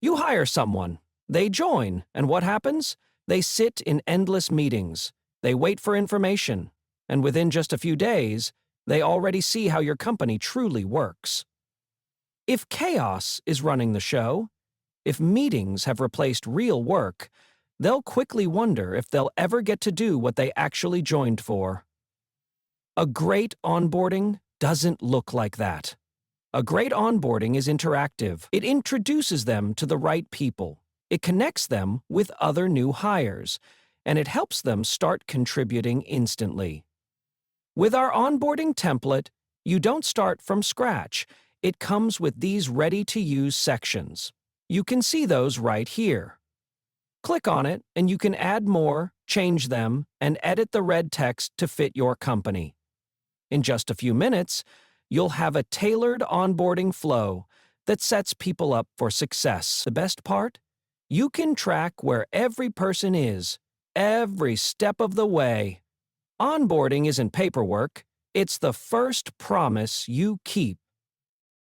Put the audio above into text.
You hire someone. They join, and what happens? They sit in endless meetings. They wait for information. And within just a few days, they already see how your company truly works. If chaos is running the show, if meetings have replaced real work, they'll quickly wonder if they'll ever get to do what they actually joined for. A great onboarding doesn't look like that. A great onboarding is interactive. It introduces them to the right people. It connects them with other new hires, and it helps them start contributing instantly. With our onboarding template, you don't start from scratch. It comes with these ready-to-use sections. You can see those right here. Click on it, and you can add more, change them, and edit the red text to fit your company. In just a few minutes, you'll have a tailored onboarding flow that sets people up for success. The best part? You can track where every person is, every step of the way. Onboarding isn't paperwork, it's the first promise you keep